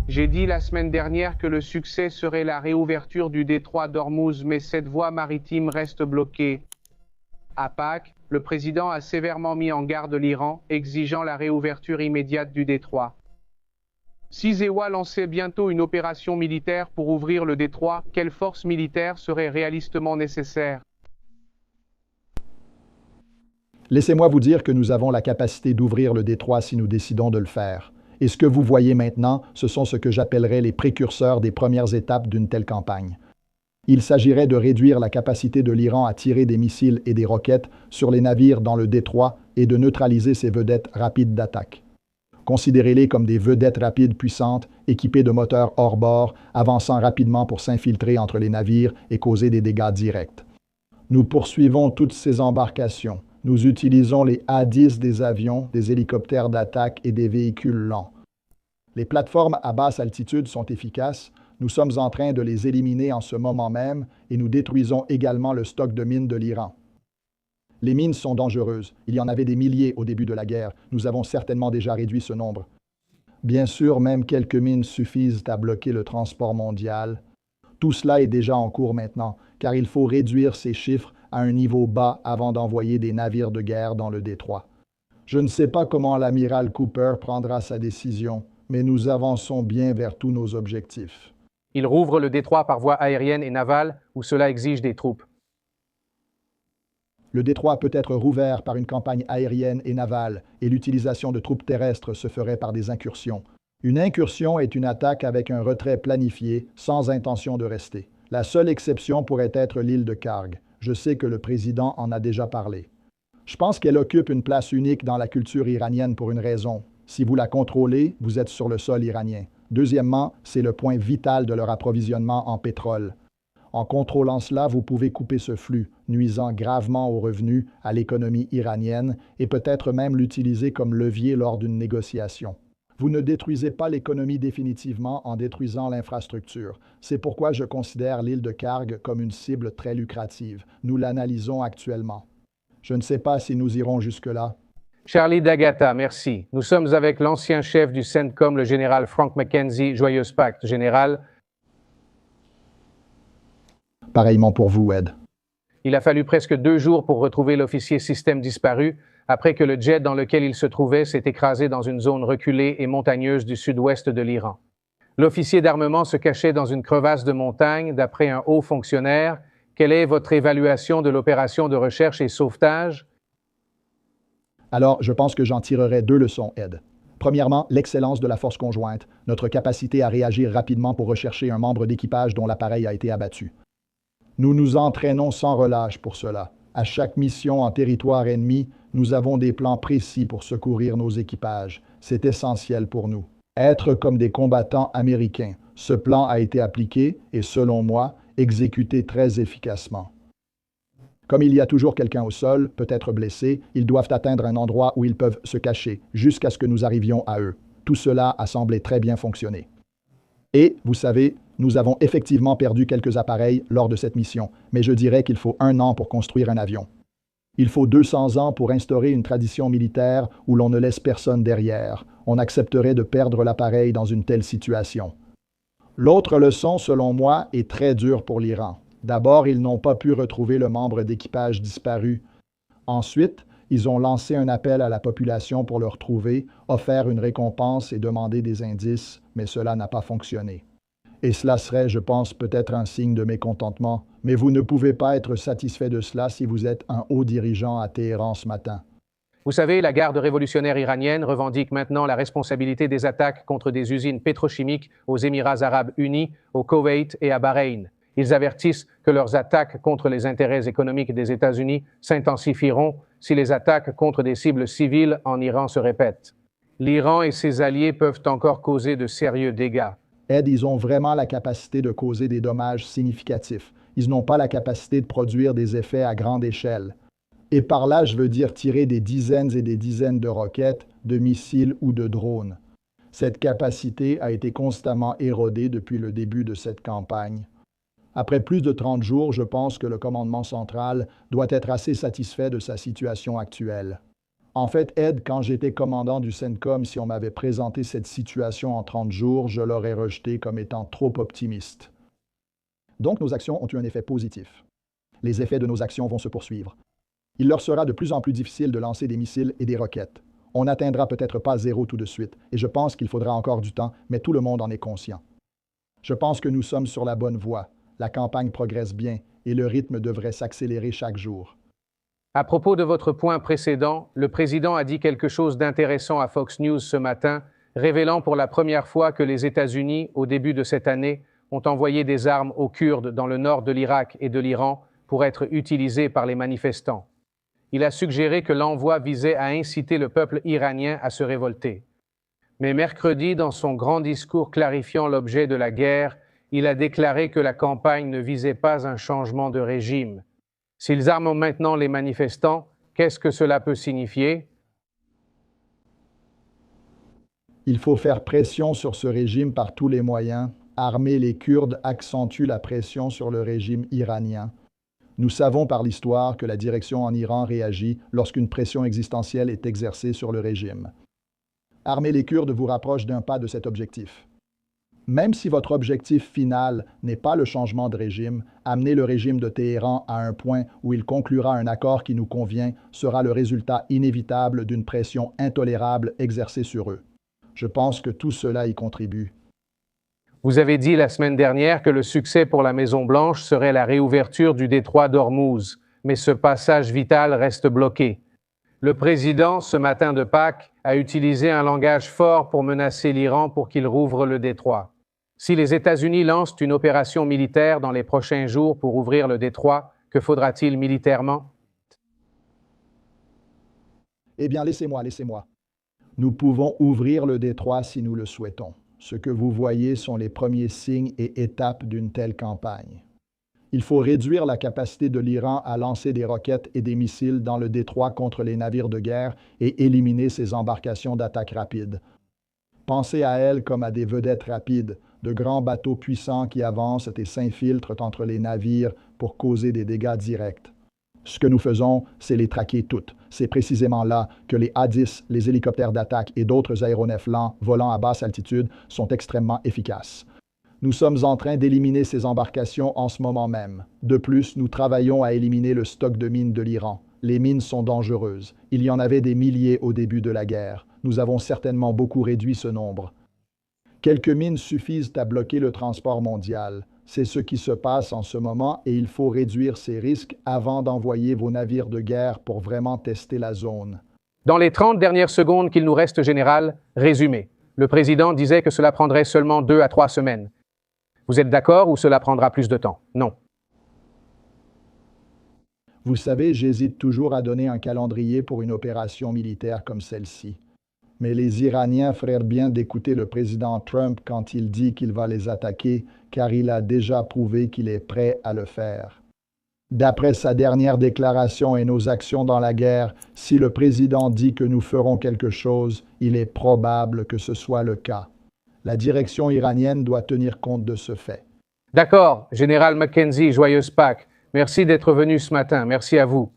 J'ai dit la semaine dernière que le succès serait la réouverture du détroit d'Ormuz, mais cette voie maritime reste bloquée. À Pâques, le président a sévèrement mis en garde l'Iran, exigeant la réouverture immédiate du détroit. Si Zewa lançait bientôt une opération militaire pour ouvrir le détroit, quelles forces militaires seraient réalistement nécessaires? Laissez-moi vous dire que nous avons la capacité d'ouvrir le détroit si nous décidons de le faire. Et ce que vous voyez maintenant, ce sont ce que j'appellerais les précurseurs des premières étapes d'une telle campagne. Il s'agirait de réduire la capacité de l'Iran à tirer des missiles et des roquettes sur les navires dans le détroit et de neutraliser ces vedettes rapides d'attaque. Considérez-les comme des vedettes rapides puissantes, équipées de moteurs hors bord, avançant rapidement pour s'infiltrer entre les navires et causer des dégâts directs. Nous poursuivons toutes ces embarcations. Nous utilisons les A-10 des avions, des hélicoptères d'attaque et des véhicules lents. Les plateformes à basse altitude sont efficaces. Nous sommes en train de les éliminer en ce moment même et nous détruisons également le stock de mines de l'Iran. Les mines sont dangereuses. Il y en avait des milliers au début de la guerre. Nous avons certainement déjà réduit ce nombre. Bien sûr, même quelques mines suffisent à bloquer le transport mondial. Tout cela est déjà en cours maintenant, car il faut réduire ces chiffres à un niveau bas avant d'envoyer des navires de guerre dans le détroit. Je ne sais pas comment l'amiral Cooper prendra sa décision, mais nous avançons bien vers tous nos objectifs. Il rouvre le détroit par voie aérienne et navale, où cela exige des troupes. Le détroit peut être rouvert par une campagne aérienne et navale, et l'utilisation de troupes terrestres se ferait par des incursions. Une incursion est une attaque avec un retrait planifié, sans intention de rester. La seule exception pourrait être l'île de Karg. Je sais que le président en a déjà parlé. Je pense qu'elle occupe une place unique dans la culture iranienne pour une raison. Si vous la contrôlez, vous êtes sur le sol iranien. Deuxièmement, c'est le point vital de leur approvisionnement en pétrole. En contrôlant cela, vous pouvez couper ce flux, nuisant gravement aux revenus, à l'économie iranienne, et peut-être même l'utiliser comme levier lors d'une négociation. Vous ne détruisez pas l'économie définitivement en détruisant l'infrastructure. C'est pourquoi je considère l'île de Karg comme une cible très lucrative. Nous l'analysons actuellement. Je ne sais pas si nous irons jusque-là. Charlie D'Agata, merci. Nous sommes avec l'ancien chef du CENTCOM, le général Frank McKenzie. Joyeuse Pâques, général. Pareillement pour vous, Ed. Il a fallu presque 2 jours pour retrouver l'officier système disparu, après que le jet dans lequel il se trouvait s'est écrasé dans une zone reculée et montagneuse du sud-ouest de l'Iran. L'officier d'armement se cachait dans une crevasse de montagne, d'après un haut fonctionnaire. Quelle est votre évaluation de l'opération de recherche et sauvetage? Alors, je pense que j'en tirerai 2 leçons, Ed. Premièrement, l'excellence de la force conjointe, notre capacité à réagir rapidement pour rechercher un membre d'équipage dont l'appareil a été abattu. Nous nous entraînons sans relâche pour cela. À chaque mission en territoire ennemi, nous avons des plans précis pour secourir nos équipages. C'est essentiel pour nous. Être comme des combattants américains. Ce plan a été appliqué et, selon moi, exécuté très efficacement. Comme il y a toujours quelqu'un au sol, peut-être blessé, ils doivent atteindre un endroit où ils peuvent se cacher, jusqu'à ce que nous arrivions à eux. Tout cela a semblé très bien fonctionner. Et, vous savez, nous avons effectivement perdu quelques appareils lors de cette mission, mais je dirais qu'il faut 1 an pour construire un avion. Il faut 200 ans pour instaurer une tradition militaire où l'on ne laisse personne derrière. On accepterait de perdre l'appareil dans une telle situation. L'autre leçon, selon moi, est très dure pour l'Iran. D'abord, ils n'ont pas pu retrouver le membre d'équipage disparu. Ensuite, ils ont lancé un appel à la population pour le retrouver, offert une récompense et demandé des indices, mais cela n'a pas fonctionné. Et cela serait, je pense, peut-être un signe de mécontentement, mais vous ne pouvez pas être satisfait de cela si vous êtes un haut dirigeant à Téhéran ce matin. Vous savez, la garde révolutionnaire iranienne revendique maintenant la responsabilité des attaques contre des usines pétrochimiques aux Émirats arabes unis, au Koweït et à Bahreïn. Ils avertissent que leurs attaques contre les intérêts économiques des États-Unis s'intensifieront si les attaques contre des cibles civiles en Iran se répètent. L'Iran et ses alliés peuvent encore causer de sérieux dégâts. Ed, ils ont vraiment la capacité de causer des dommages significatifs. Ils n'ont pas la capacité de produire des effets à grande échelle. Et par là, je veux dire tirer des dizaines et des dizaines de roquettes, de missiles ou de drones. Cette capacité a été constamment érodée depuis le début de cette campagne. Après plus de 30 jours, je pense que le commandement central doit être assez satisfait de sa situation actuelle. En fait, Ed, quand j'étais commandant du CENTCOM, si on m'avait présenté cette situation en 30 jours, je l'aurais rejeté comme étant trop optimiste. Donc nos actions ont eu un effet positif. Les effets de nos actions vont se poursuivre. Il leur sera de plus en plus difficile de lancer des missiles et des roquettes. On n'atteindra peut-être pas zéro tout de suite, et je pense qu'il faudra encore du temps, mais tout le monde en est conscient. Je pense que nous sommes sur la bonne voie. La campagne progresse bien, et le rythme devrait s'accélérer chaque jour. À propos de votre point précédent, le président a dit quelque chose d'intéressant à Fox News ce matin, révélant pour la première fois que les États-Unis, au début de cette année, ont envoyé des armes aux Kurdes dans le nord de l'Irak et de l'Iran pour être utilisées par les manifestants. Il a suggéré que l'envoi visait à inciter le peuple iranien à se révolter. Mais mercredi, dans son grand discours clarifiant l'objet de la guerre, il a déclaré que la campagne ne visait pas un changement de régime. S'ils arment maintenant les manifestants, qu'est-ce que cela peut signifier? Il faut faire pression sur ce régime par tous les moyens. Armer les Kurdes accentue la pression sur le régime iranien. Nous savons par l'histoire que la direction en Iran réagit lorsqu'une pression existentielle est exercée sur le régime. Armer les Kurdes vous rapproche d'un pas de cet objectif. Même si votre objectif final n'est pas le changement de régime, amener le régime de Téhéran à un point où il conclura un accord qui nous convient sera le résultat inévitable d'une pression intolérable exercée sur eux. Je pense que tout cela y contribue. Vous avez dit la semaine dernière que le succès pour la Maison-Blanche serait la réouverture du détroit d'Ormuz, mais ce passage vital reste bloqué. Le président, ce matin de Pâques, a utilisé un langage fort pour menacer l'Iran pour qu'il rouvre le détroit. Si les États-Unis lancent une opération militaire dans les prochains jours pour ouvrir le détroit, que faudra-t-il militairement? Eh bien, laissez-moi. Nous pouvons ouvrir le détroit si nous le souhaitons. Ce que vous voyez sont les premiers signes et étapes d'une telle campagne. Il faut réduire la capacité de l'Iran à lancer des roquettes et des missiles dans le détroit contre les navires de guerre et éliminer ses embarcations d'attaque rapide. Pensez à elles comme à des vedettes rapides, de grands bateaux puissants qui avancent et s'infiltrent entre les navires pour causer des dégâts directs. Ce que nous faisons, c'est les traquer toutes. C'est précisément là que les A-10, les hélicoptères d'attaque et d'autres aéronefs lents volant à basse altitude sont extrêmement efficaces. Nous sommes en train d'éliminer ces embarcations en ce moment même. De plus, nous travaillons à éliminer le stock de mines de l'Iran. Les mines sont dangereuses. Il y en avait des milliers au début de la guerre. Nous avons certainement beaucoup réduit ce nombre. Quelques mines suffisent à bloquer le transport mondial. C'est ce qui se passe en ce moment et il faut réduire ces risques avant d'envoyer vos navires de guerre pour vraiment tester la zone. Dans les 30 dernières secondes qu'il nous reste, général, résumé. Le président disait que cela prendrait seulement 2 à 3 semaines. Vous êtes d'accord ou cela prendra plus de temps? Non. Vous savez, j'hésite toujours à donner un calendrier pour une opération militaire comme celle-ci. Mais les Iraniens feraient bien d'écouter le président Trump quand il dit qu'il va les attaquer, car il a déjà prouvé qu'il est prêt à le faire. D'après sa dernière déclaration et nos actions dans la guerre, si le président dit que nous ferons quelque chose, il est probable que ce soit le cas. La direction iranienne doit tenir compte de ce fait. D'accord, Général Mackenzie, joyeuse Pâques. Merci d'être venu ce matin. Merci à vous.